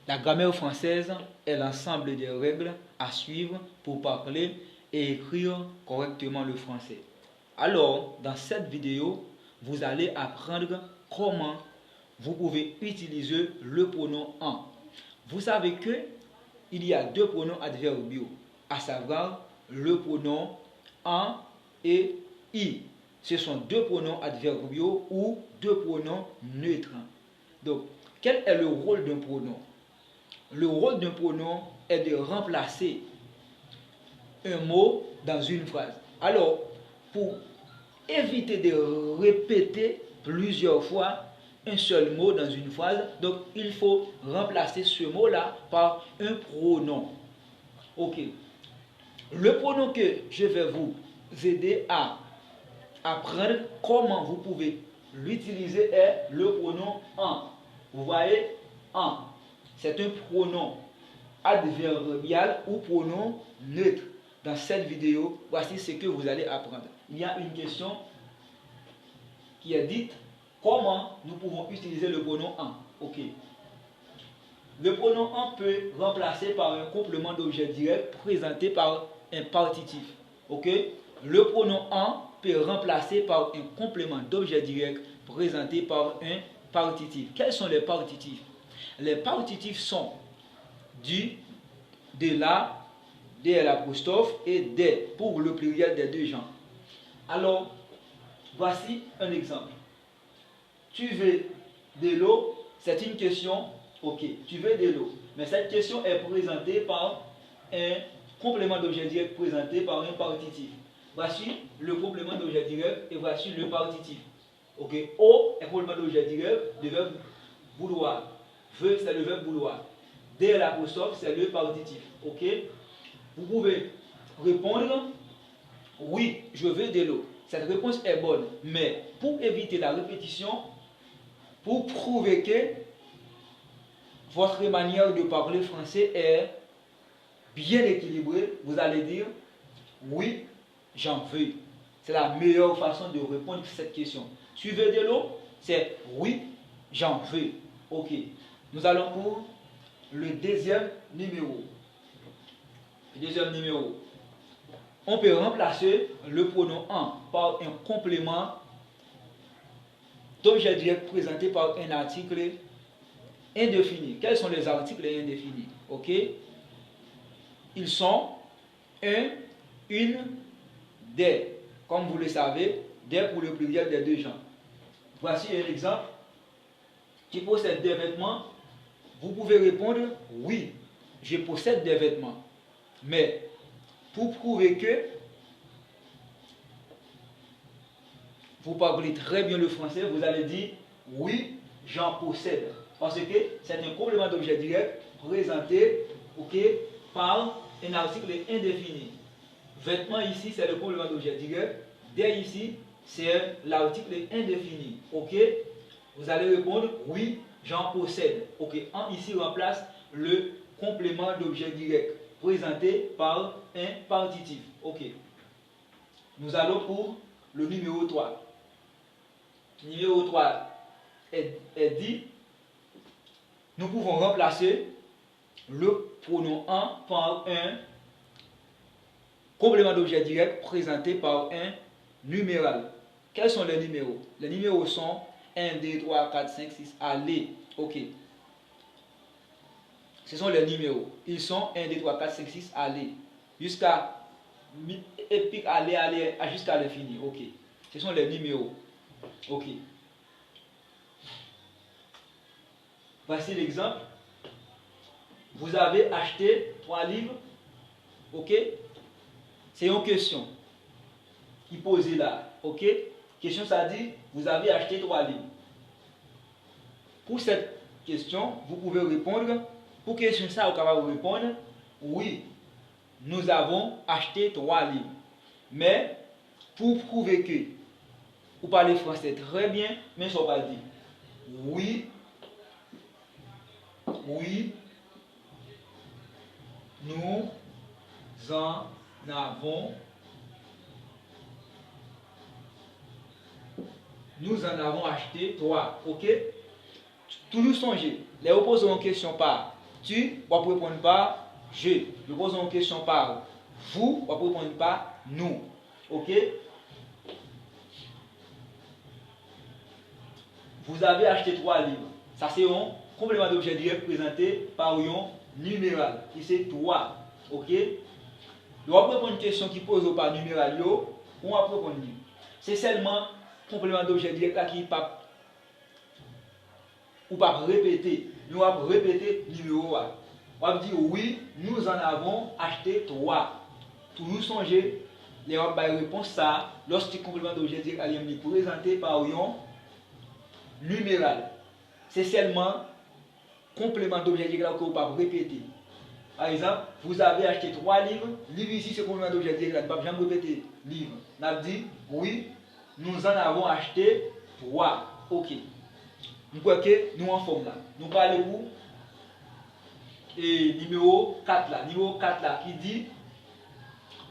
La grammaire française est l'ensemble des règles à suivre pour parler et écrire correctement le français. Alors, dans cette vidéo, vous allez apprendre comment vous pouvez utiliser le pronom en. Vous savez que il y a deux pronoms adverbiaux, à savoir le pronom en et i. Ce sont deux pronoms adverbiaux ou deux pronoms neutres. Donc, quel est le rôle d'un pronom? Le rôle d'un pronom est de remplacer un mot dans une phrase. Alors, pour éviter de répéter plusieurs fois un seul mot dans une phrase, donc il faut remplacer ce mot-là par un pronom. Ok. Le pronom que je vais vous aider à apprendre comment vous pouvez l'utiliser est le pronom en. Vous voyez, en. C'est un pronom adverbial ou pronom neutre. Dans cette vidéo, voici ce que vous allez apprendre. Il y a une question qui est dite: comment nous pouvons utiliser le pronom en? Ok. Le pronom en peut remplacer par un complément d'objet direct présenté par un partitif. Ok. Le pronom en peut remplacer par un complément d'objet direct présenté par un partitif. Quels sont les partitifs? Les partitifs sont du, de la, de l'apostrophe et des pour le pluriel des deux genres. Alors, voici un exemple. Tu veux de l'eau? C'est une question. Ok, tu veux de l'eau. Mais cette question est présentée par un complément d'objet direct présenté par un partitif. Voici le complément d'objet direct et voici le partitif. Ok, eau est complément d'objet direct du verbe vouloir. Veux, c'est le verbe vouloir. De l'apostrophe, c'est le partitif. Ok, vous pouvez répondre oui, je veux de l'eau. Cette réponse est bonne, mais pour éviter la répétition, pour prouver que votre manière de parler français est bien équilibrée, vous allez dire oui, j'en veux. C'est la meilleure façon de répondre à cette question. Tu veux de l'eau? C'est oui, j'en veux. Ok. Nous allons pour le deuxième numéro. Le deuxième numéro. On peut remplacer le pronom en par un complément d'objet direct présenté par un article indéfini. Quels sont les articles indéfinis? Ok. Ils sont un, une, des. Comme vous le savez, des pour le pluriel des deux genres. Voici un exemple. Tu possèdes des vêtements? Vous pouvez répondre oui, je possède des vêtements. Mais pour prouver que vous parlez très bien le français, vous allez dire oui, j'en possède. Parce que c'est un complément d'objet direct présenté par un article indéfini. Vêtements ici, c'est le complément d'objet direct. Des ici, c'est l'article indéfini. Ok? Vous allez répondre oui, j'en possède. Ok? En ici remplace le complément d'objet direct présenté par un partitif. Ok? Nous allons pour le numéro 3. Numéro 3 est dit, nous pouvons remplacer le pronom en par un complément d'objet direct présenté par un numéral. Quels sont les numéros? Les numéros sont 1, 2, 3, 4, 5, 6, allez. Ok. Ce sont les numéros. Ils sont 1, 2, 3, 4, 5, 6, allez. Jusqu'à épique, aller, jusqu'à l'infini. Ok. Ce sont les numéros. Ok. Voici l'exemple. Vous avez acheté 3 livres. Ok. C'est une question qui posée là. Ok. Question, ça dit, vous avez acheté 3 livres. Pour cette question, vous pouvez répondre. Pour question ça, vous pouvez répondre oui, nous avons acheté 3 livres. Mais pour prouver que vous parlez français très bien, mais ça va dire oui, oui, nous en avons acheté 3. Ok? Toujours songer. Les opposants en question par tu, on peut répondre par je. Je pose une question par vous, on peut répondre par nous. Ok? Vous avez acheté 3 livres. Ça, c'est un complément d'objet direct présenté par un numéral, qui c'est 3. Ok? On va répondre une question qui pose par numéral, on va répondre. C'est seulement complément d'objet direct là qui pas ou pas répéter. Nous allons répéter le numéro A. On va dire oui, nous en avons acheté 3. Toujours songer, les réponse ça lorsque le complément d'objet direct est présenté par un numéral. C'est seulement complément d'objet direct que vous ne pouvez pas répéter. Par exemple, vous avez acheté 3 livres. Livre ici, c'est complément d'objet direct. Vous ne pouvez jamais répéter livre. On a dit oui, nous en avons acheté 3. Ok. Nous croyons que nous en forme là. Nous parlons pour et numéro 4 là. Numéro 4 là qui dit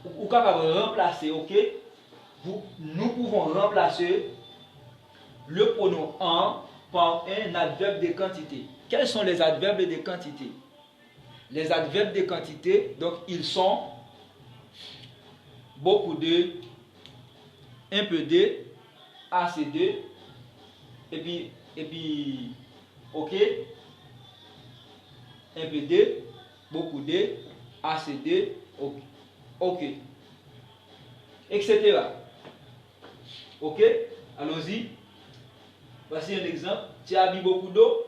vous capable de remplacer, ok? Nous pouvons remplacer le pronom en par un adverbe de quantité. Quels sont les adverbes de quantité? Les adverbes de quantité, donc ils sont beaucoup de, un peu de, assez de, et puis, ok, un peu de, beaucoup de, assez de, ok, etc. Ok, allons-y. Voici un exemple. Tu as mis beaucoup d'eau.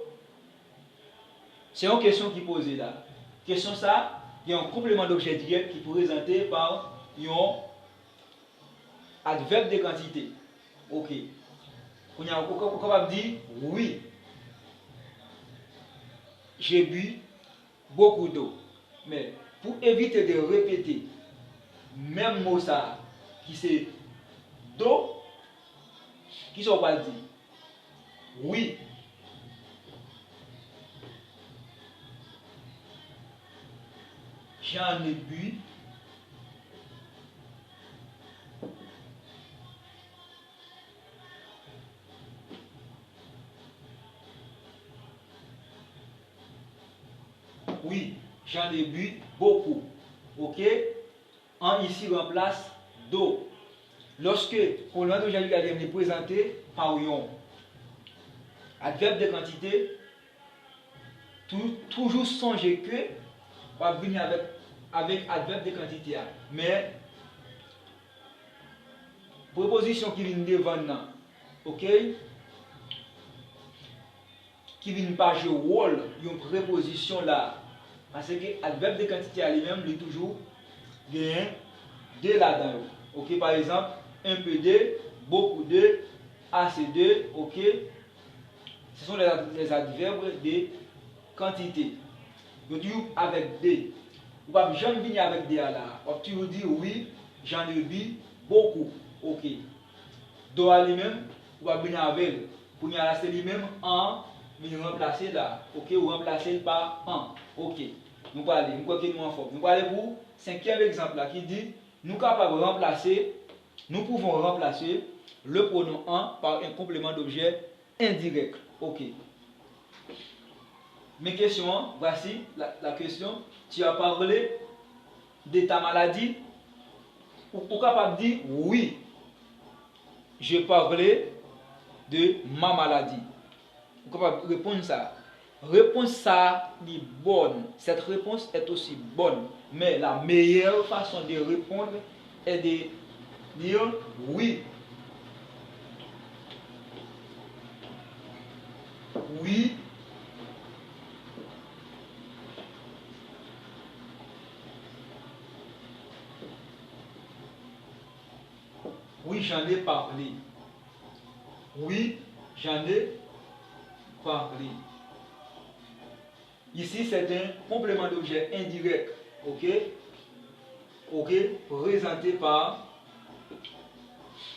C'est une question qui est posée là. Question ça, il y a un complément d'objet direct qui est présenté par un adverbe de quantité. Ok. On est capable de dire oui. J'ai bu beaucoup d'eau. Mais pour éviter de répéter même mot ça qui c'est d'eau, qui sont pas dit oui. J'en ai bu oui, j'en ai bu beaucoup. Ok? En ici remplace d'eau. Lorsque pour le d'aujourd'hui est présenté par un adverbe de quantité, toujours songer que on va venir avec adverbe de quantité. Mais proposition qui vient devant, ok? Qui vient pas jouer rôle, une préposition là. Parce que adverbe de quantité à lui-même, il est toujours gain de là-dedans. Ok, par exemple, un peu de, beaucoup de, assez de, ok. Ce sont les adverbes de quantité. Donc, avec des. Ou pas jamais venir avec des là. Tu veux dire oui, j'en ai bu beaucoup. Ok. Do à lui-même, ou pas venir avec. Pour y aller lui-même en, venir remplacer là. Ok, ou remplacer par en. Ok. Nous parlons, nous croyons que nous en forme. Nous parlons pour cinquième exemple là qui dit nous capables de remplacer, nous pouvons remplacer le pronom en par un complément d'objet indirect. Ok. Mes questions, voici la question. Tu as parlé de ta maladie. Ou capable de dire oui. Je parlais de ma maladie. Vous capable de répondre ça. Réponse ça est bonne. Cette réponse est aussi bonne. Mais la meilleure façon de répondre est de dire oui. Oui. Oui, j'en ai parlé. Oui, j'en ai parlé. Ici, c'est un complément d'objet indirect. Ok? Ok? Présenté par.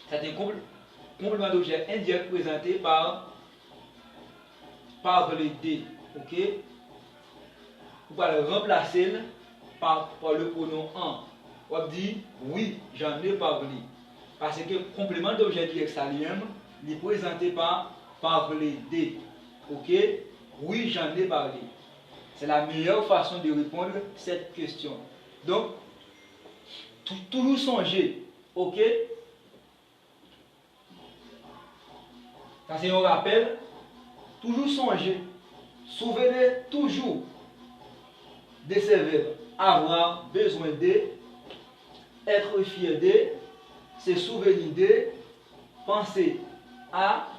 C'est un complément d'objet indirect présenté par le D. Ok? Vous allez remplacer par le pronom en. On va dire oui, j'en ai parlé. Parce que le complément d'objet direct ça lui-même, il est présenté par le D. Ok? Oui, j'en ai parlé. C'est la meilleure façon de répondre à cette question. Donc, toujours songer, ok? Ça c'est un rappel. Toujours songer. Souvenez toujours de ces verbes. Avoir besoin de, être fier de, se souvenir de, penser à.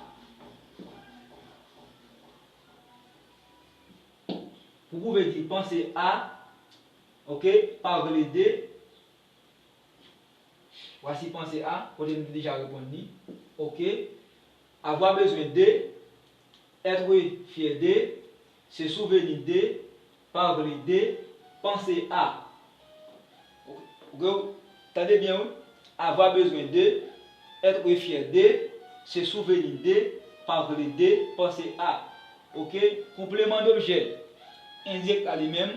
Vous pouvez dire penser à, ok, parler de. Voici penser à, vous avez déjà répondu, ok. Avoir besoin de, être fier de, se souvenir de, parler de, penser à. Vous entendez bien? Avoir besoin de, être fier de, se souvenir de, parler de, penser à. Ok? Complément d'objet indirect à lui-même,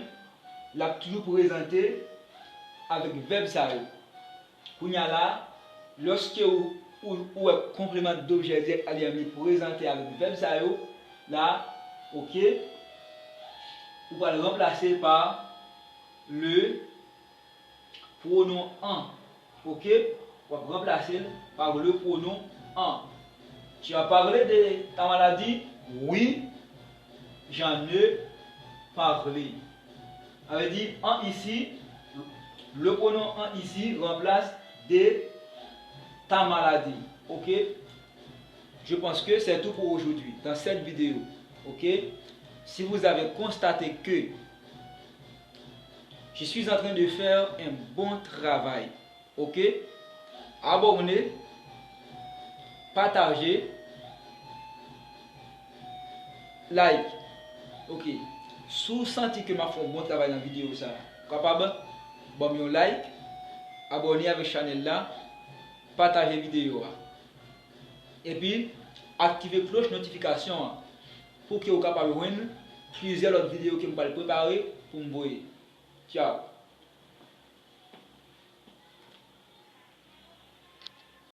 l'a toujours présenté avec verbe ça. Pour y là, lorsque ou complément d'objet direct à lui-même présenté avec verbe ça, là, ok, vous va le remplacer par le pronom en. Ok, on va remplacer par le pronom en. Tu as parlé de ta maladie? Oui, j'en ai parlé. Ça veut dire en ici, le pronom en ici remplace de ta maladie. Ok, je pense que c'est tout pour aujourd'hui dans cette vidéo. Ok, si vous avez constaté que je suis en train de faire un bon travail, ok, abonnez, partagez, like, ok. Si vous sentez que je fais un bon travail dans la vidéo, ça, capable, bon, un like, abonnez avec la chaîne là, partagez la vidéo. Et puis, activez la cloche notification pour que vous soyez capable de voir plusieurs autres vidéos que je vais préparer pour vous voir. Ciao.